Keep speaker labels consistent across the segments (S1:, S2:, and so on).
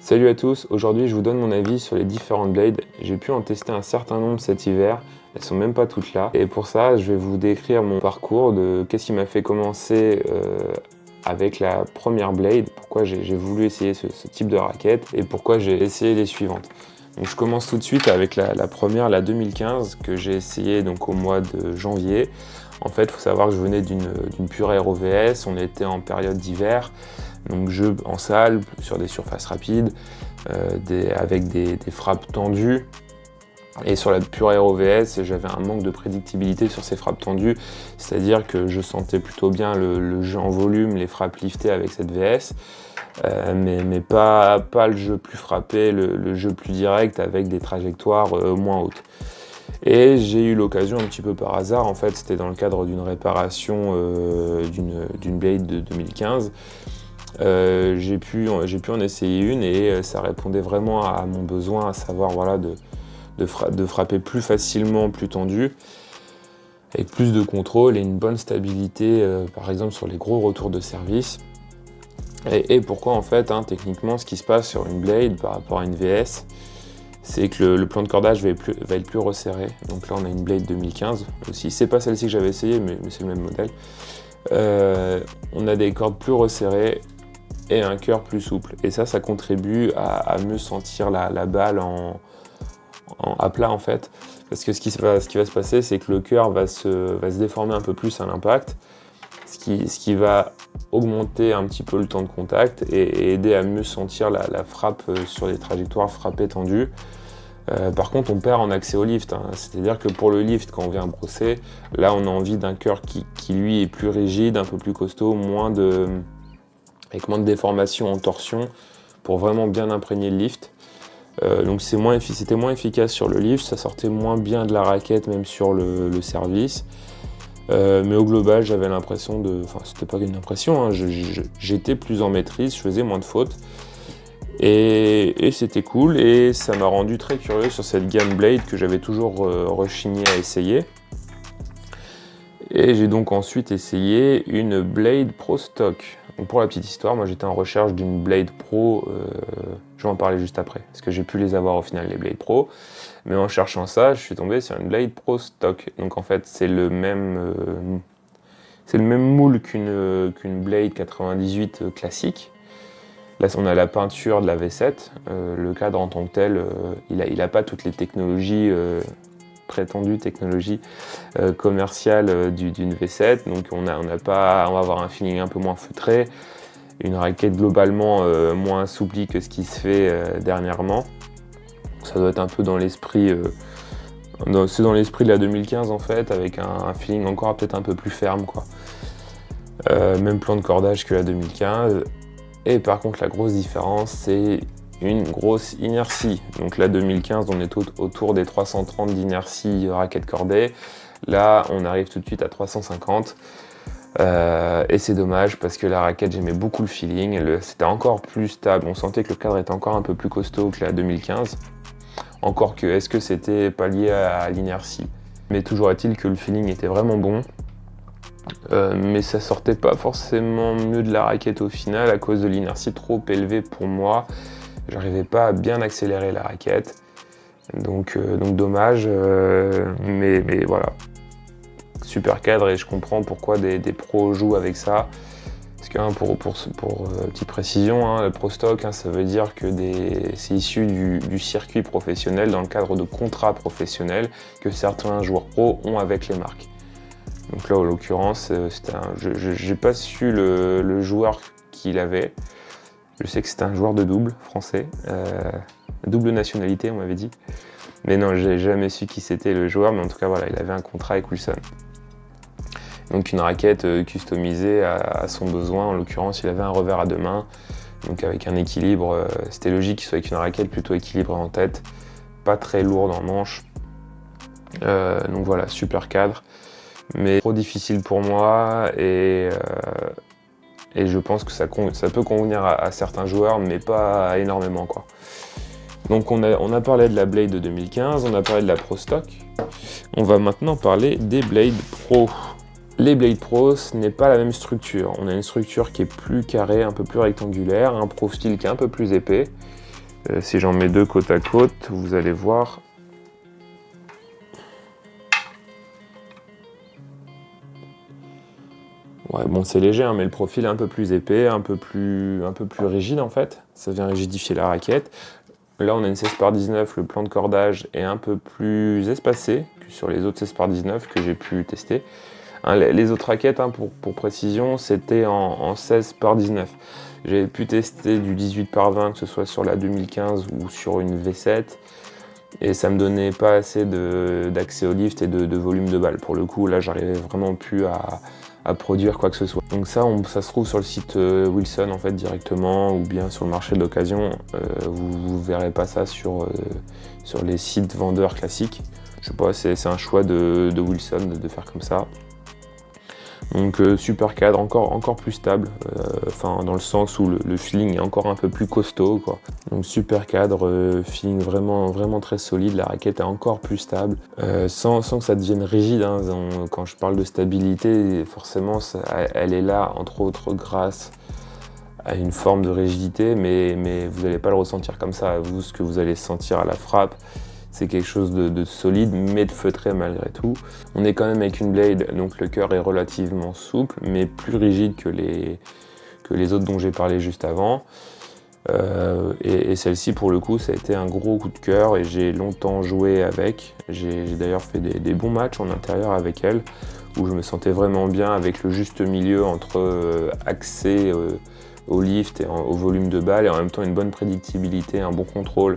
S1: Salut à tous, aujourd'hui je vous donne mon avis sur les différentes blades. J'ai pu en tester un certain nombre cet hiver, elles sont même pas toutes là. Et pour ça, je vais vous décrire mon parcours de qu'est-ce qui m'a fait commencer avec la première blade, pourquoi j'ai voulu essayer ce type de raquette et pourquoi j'ai essayé les suivantes. Donc je commence tout de suite avec la première, la 2015, que j'ai essayé donc au mois de janvier. En fait, il faut savoir que je venais d'une pure Aero VS, on était en période d'hiver, donc jeu en salle, sur des surfaces rapides, avec des frappes tendues. Et sur la pure Aero VS, j'avais un manque de prédictibilité sur ces frappes tendues, c'est-à-dire que je sentais plutôt bien le jeu en volume, les frappes liftées avec cette VS, mais pas le jeu plus frappé, le jeu plus direct avec des trajectoires moins hautes. Et j'ai eu l'occasion un petit peu par hasard, en fait c'était dans le cadre d'une réparation d'une blade de 2015. J'ai pu en essayer une et ça répondait vraiment à mon besoin, à savoir voilà, de frapper plus facilement, plus tendu, avec plus de contrôle et une bonne stabilité, par exemple sur les gros retours de service. Et pourquoi en fait, techniquement, ce qui se passe sur une blade par rapport à une VS, c'est que le plan de cordage va être plus resserré. Donc là on a une blade 2015 aussi, c'est pas celle-ci que j'avais essayé mais c'est le même modèle. On a des cordes plus resserrées et un cœur plus souple. Et ça contribue à mieux sentir la balle à plat en fait. Parce que ce qui va se passer, c'est que le cœur va se déformer un peu plus à l'impact, ce qui va augmenter un petit peu le temps de contact et aider à mieux sentir la frappe sur les trajectoires frappées tendues. Par contre, on perd en accès au lift, c'est-à-dire que pour le lift, quand on vient brosser, là on a envie d'un cœur qui lui est plus rigide, un peu plus costaud, avec moins de déformation en torsion pour vraiment bien imprégner le lift. Donc c'était moins efficace sur le lift, ça sortait moins bien de la raquette même sur le service. Mais au global, j'avais l'impression c'était pas une impression, j'étais plus en maîtrise, je faisais moins de fautes. Et c'était cool et ça m'a rendu très curieux sur cette gamme blade que j'avais toujours rechigné à essayer. Et j'ai donc ensuite essayé une Blade Pro Stock. Donc pour la petite histoire, moi j'étais en recherche d'une Blade Pro, je vais en parler juste après, parce que j'ai pu les avoir au final les Blade Pro, mais en cherchant ça, je suis tombé sur une Blade Pro Stock. Donc en fait c'est le même moule qu'une Blade 98 classique. Là on a la peinture de la V7, le cadre en tant que tel, il a pas toutes les technologies, prétendue technologie commerciale d'une V7, donc on va avoir un feeling un peu moins feutré, une raquette globalement moins assouplie que ce qui se fait dernièrement. Ça doit être un peu dans l'esprit c'est dans l'esprit de la 2015 en fait, avec un feeling encore peut-être un peu plus ferme quoi. Même plan de cordage que la 2015. Et par contre la grosse différence c'est une grosse inertie. Donc là 2015 on est autour des 330 d'inertie raquette cordée. Là on arrive tout de suite à 350. Et c'est dommage parce que la raquette j'aimais beaucoup le feeling. C'était encore plus stable. On sentait que le cadre était encore un peu plus costaud que la 2015. Encore que est-ce que c'était pas lié à l'inertie? Mais toujours est-il que le feeling était vraiment bon. Mais ça sortait pas forcément mieux de la raquette au final à cause de l'inertie trop élevée pour moi. J'arrivais pas à bien accélérer la raquette, donc dommage, mais voilà. Super cadre et je comprends pourquoi des pros jouent avec ça. Parce que pour petite précision, le Pro Stock, ça veut dire que c'est issu du circuit professionnel dans le cadre de contrats professionnels que certains joueurs pros ont avec les marques. Donc là, en l'occurrence, j'ai pas su le joueur qu'il avait. Je sais que c'était un joueur de double français, double nationalité on m'avait dit. Mais non, j'ai jamais su qui c'était le joueur, mais en tout cas voilà, il avait un contrat avec Wilson. Donc une raquette customisée à son besoin, en l'occurrence il avait un revers à deux mains, donc avec un équilibre, c'était logique qu'il soit avec une raquette plutôt équilibrée en tête, pas très lourde en manche. Donc voilà, super cadre, mais trop difficile pour moi et je pense que ça peut convenir à certains joueurs, mais pas énormément quoi. Donc on a parlé de la Blade de 2015, on a parlé de la Pro Stock. On va maintenant parler des Blade Pro. Les Blade Pro, ce n'est pas la même structure. On a une structure qui est plus carrée, un peu plus rectangulaire, un profil qui est un peu plus épais. Si j'en mets deux côte à côte, vous allez voir. Ouais, bon, c'est léger, hein, mais le profil est un peu plus épais, un peu plus rigide en fait. Ça vient rigidifier la raquette. Là, on a une 16x19, le plan de cordage est un peu plus espacé que sur les autres 16x19 que j'ai pu tester. Hein, les autres raquettes, hein, pour précision, c'était en 16x19. J'ai pu tester du 18x20, que ce soit sur la 2015 ou sur une V7, et ça me donnait pas assez d'accès au lift et de volume de balle. Pour le coup, là, j'arrivais vraiment plus à produire quoi que ce soit. Donc ça se trouve sur le site Wilson en fait directement, ou bien sur le marché de l'occasion. Vous verrez pas ça sur les sites vendeurs classiques. Je sais pas, c'est un choix de Wilson de faire comme ça. Donc super cadre, encore plus stable, dans le sens où le feeling est encore un peu plus costaud, quoi. Donc super cadre, feeling vraiment très solide, la raquette est encore plus stable, sans que ça devienne rigide, hein. Quand je parle de stabilité, forcément elle est là entre autres grâce à une forme de rigidité, mais vous n'allez pas le ressentir comme ça. Vous, ce que vous allez sentir à la frappe, c'est quelque chose de solide, mais de feutré malgré tout. On est quand même avec une blade, donc le cœur est relativement souple, mais plus rigide que les autres dont j'ai parlé juste avant. Et celle-ci, pour le coup, ça a été un gros coup de cœur et j'ai longtemps joué avec. J'ai d'ailleurs fait des bons matchs en intérieur avec elle, où je me sentais vraiment bien avec le juste milieu entre accès au lift et au volume de balle, et en même temps une bonne prédictibilité, un bon contrôle.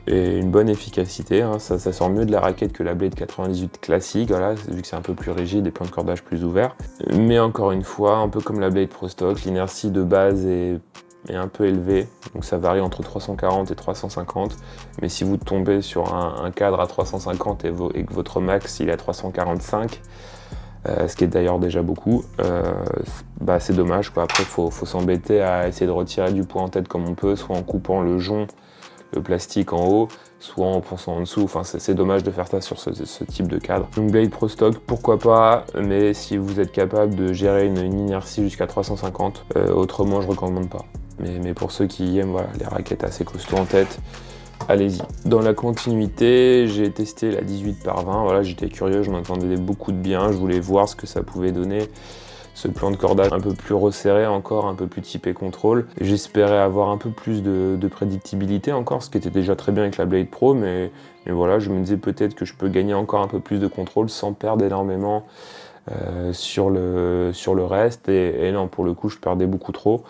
S1: Et une bonne efficacité, hein. Ça sort mieux de la raquette que la Blade 98 classique, voilà, vu que c'est un peu plus rigide et plans de cordage plus ouverts. Mais encore une fois, un peu comme la Blade Pro Stock, l'inertie de base est un peu élevée, donc ça varie entre 340 et 350. Mais si vous tombez sur un cadre à 350 et que votre max il est à 345, ce qui est d'ailleurs déjà beaucoup, c'est dommage, quoi. Après, faut s'embêter à essayer de retirer du poids en tête comme on peut, soit en coupant le jonc, le plastique en haut, soit en ponçant en dessous. Enfin, c'est dommage de faire ça sur ce type de cadre. Donc Blade Pro Stock, pourquoi pas, mais si vous êtes capable de gérer une inertie jusqu'à 350, autrement je recommande pas. Mais pour ceux qui aiment, voilà, les raquettes assez costauds en tête, allez-y. Dans la continuité, j'ai testé la 18x20, voilà, j'étais curieux, je m'entendais beaucoup de bien, je voulais voir ce que ça pouvait donner. Ce plan de cordage un peu plus resserré encore, un peu plus typé contrôle. J'espérais avoir un peu plus de prédictibilité encore, ce qui était déjà très bien avec la Blade Pro, mais voilà, je me disais peut-être que je peux gagner encore un peu plus de contrôle sans perdre énormément sur le reste, et non, pour le coup, je perdais beaucoup trop.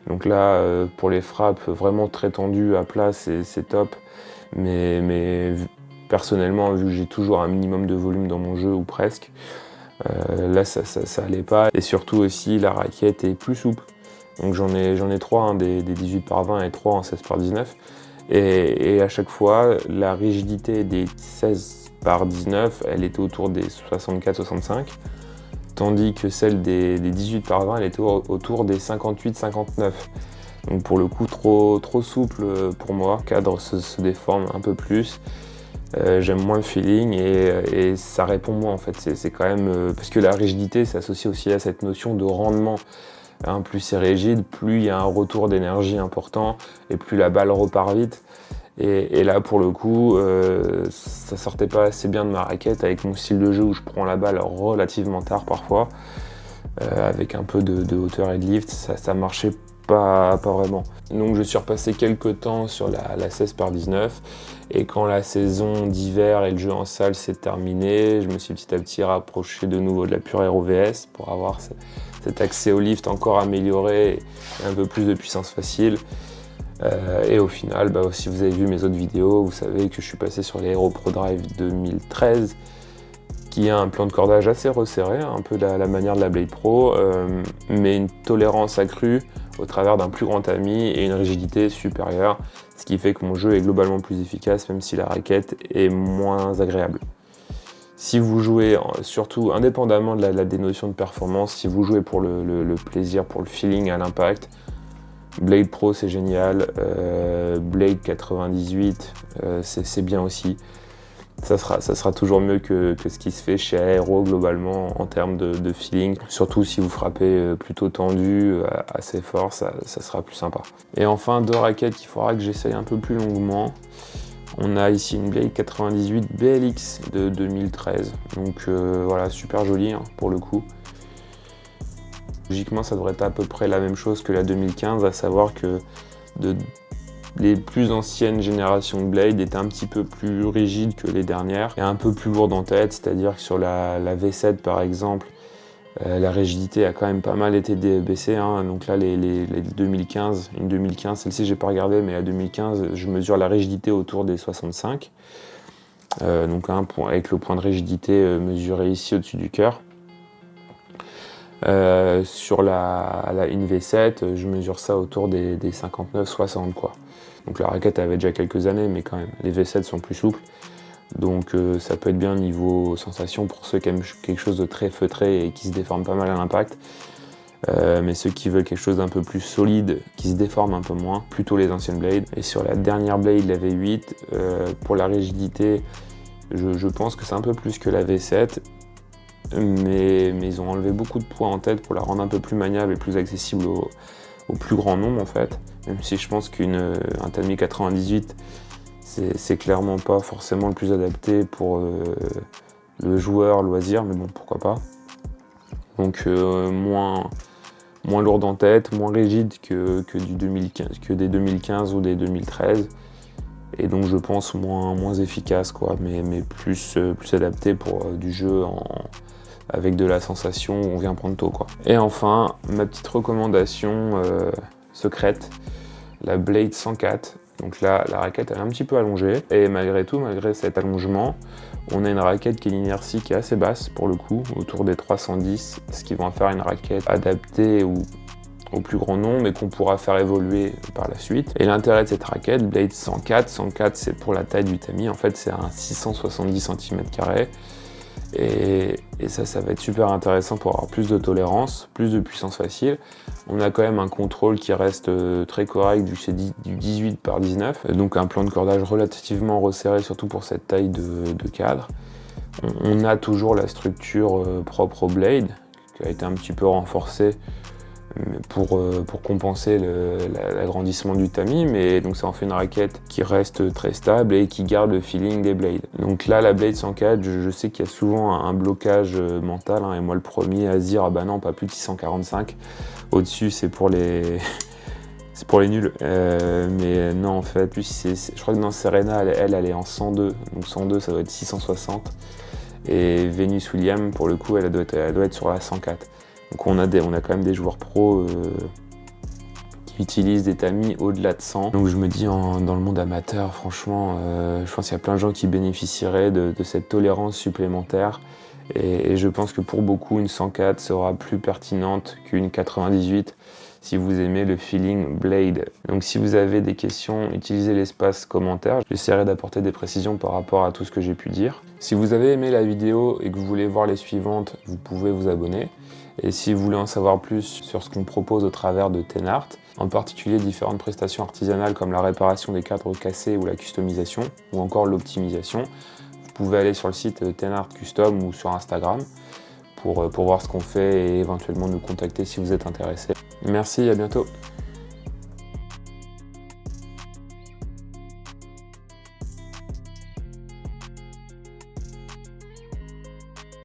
S1: Donc là, pour les frappes vraiment très tendues à plat, c'est top, mais personnellement, vu que j'ai toujours un minimum de volume dans mon jeu, ou presque, là ça allait pas, et surtout aussi la raquette est plus souple. Donc j'en ai 3, hein, des 18x20 et 3 en 16x19, et à chaque fois la rigidité des 16x19 elle était autour des 64-65, tandis que celle des 18x20 elle était autour des 58-59. Donc pour le coup trop souple pour moi, le cadre se déforme un peu plus. J'aime moins le feeling, et ça répond moins en fait. C'est quand même parce que la rigidité s'associe aussi à cette notion de rendement. Hein, plus c'est rigide, plus il y a un retour d'énergie important et plus la balle repart vite. Et là pour le coup, ça sortait pas assez bien de ma raquette avec mon style de jeu où je prends la balle relativement tard parfois, avec un peu de hauteur et de lift, ça marchait pas vraiment. Donc je suis repassé quelques temps sur la 16x19, et quand la saison d'hiver et le jeu en salle s'est terminé, je me suis petit à petit rapproché de nouveau de la pure ROVS pour avoir cet accès au lift encore amélioré et un peu plus de puissance facile. Et au final, si vous avez vu mes autres vidéos, vous savez que je suis passé sur les Hero Pro Drive 2013, qui a un plan de cordage assez resserré, un peu la manière de la Blade Pro, mais une tolérance accrue au travers d'un plus grand tamis et une rigidité supérieure, ce qui fait que mon jeu est globalement plus efficace, même si la raquette est moins agréable. Si vous jouez, surtout indépendamment de des notions de performance, si vous jouez pour le plaisir, pour le feeling à l'impact, Blade Pro c'est génial, Blade 98 c'est bien aussi. Ça sera toujours mieux que ce qui se fait chez Aero globalement en termes de feeling. Surtout si vous frappez plutôt tendu, assez fort, ça sera plus sympa. Et enfin, 2 raquettes qu'il faudra que j'essaye un peu plus longuement. On a ici une Blade 98 BLX de 2013. Donc voilà, super jolie hein, pour le coup. Logiquement, ça devrait être à peu près la même chose que la 2015, à savoir que les plus anciennes générations de Blade étaient un petit peu plus rigides que les dernières et un peu plus lourdes en tête, c'est-à-dire que sur la V7 par exemple, la rigidité a quand même pas mal été baissée. Hein. Donc là, les 2015, une 2015, celle-ci j'ai pas regardé, mais la 2015, je mesure la rigidité autour des 65. Donc avec le point de rigidité mesuré ici au-dessus du cœur. Sur une V7, je mesure ça autour des 59-60 quoi. Donc la raquette avait déjà quelques années, mais quand même, les V7 sont plus souples. Donc ça peut être bien niveau sensation pour ceux qui aiment quelque chose de très feutré et qui se déforme pas mal à l'impact. Mais ceux qui veulent quelque chose d'un peu plus solide, qui se déforme un peu moins, plutôt les anciennes Blades. Et sur la dernière Blade, la V8, pour la rigidité, je pense que c'est un peu plus que la V7. Mais ils ont enlevé beaucoup de poids en tête pour la rendre un peu plus maniable et plus accessible au plus grand nombre en fait. Même si je pense qu'un Tamiya 98, c'est clairement pas forcément le plus adapté pour le joueur loisir, mais bon, pourquoi pas. Donc moins lourde en tête, moins rigide que des 2015 ou des 2013. Et donc je pense moins efficace quoi, mais plus adapté pour du jeu avec de la sensation où on vient prendre tôt quoi. Et enfin, ma petite recommandation secrète, la Blade 104. Donc là, la raquette elle est un petit peu allongée et malgré tout, malgré cet allongement, on a une raquette qui a une inertie qui est assez basse pour le coup, autour des 310, ce qui va en faire une raquette adaptée au plus grand nombre et qu'on pourra faire évoluer par la suite. Et l'intérêt de cette raquette, Blade 104 c'est pour la taille du Tamiya, en fait c'est un 670 cm². Et ça va être super intéressant pour avoir plus de tolérance, plus de puissance facile. On a quand même un contrôle qui reste très correct du 18 par 19, donc un plan de cordage relativement resserré, surtout pour cette taille de cadre. On a toujours la structure propre au Blade, qui a été un petit peu renforcée pour compenser l'agrandissement du tamis, mais donc ça en fait une raquette qui reste très stable et qui garde le feeling des Blades. Donc là, la Blade 104, je sais qu'il y a souvent un blocage mental, hein, et moi le premier à se dire ah bah non, pas plus de 645, au-dessus c'est pour les c'est pour les nuls, mais non en fait, je crois que dans Serena, elle est en 102, donc 102 ça doit être 660, et Venus Williams pour le coup elle doit être sur la 104. Donc on a quand même des joueurs pros qui utilisent des tamis au-delà de 100. Donc je me dis dans le monde amateur, franchement, je pense qu'il y a plein de gens qui bénéficieraient de cette tolérance supplémentaire. Et je pense que pour beaucoup, une 104 sera plus pertinente qu'une 98 si vous aimez le feeling Blade. Donc si vous avez des questions, utilisez l'espace commentaire. J'essaierai d'apporter des précisions par rapport à tout ce que j'ai pu dire. Si vous avez aimé la vidéo et que vous voulez voir les suivantes, vous pouvez vous abonner. Et si vous voulez en savoir plus sur ce qu'on propose au travers de Tenart, en particulier différentes prestations artisanales comme la réparation des cadres cassés ou la customisation, ou encore l'optimisation, vous pouvez aller sur le site Tenart Custom ou sur Instagram pour voir ce qu'on fait et éventuellement nous contacter si vous êtes intéressé. Merci, à bientôt.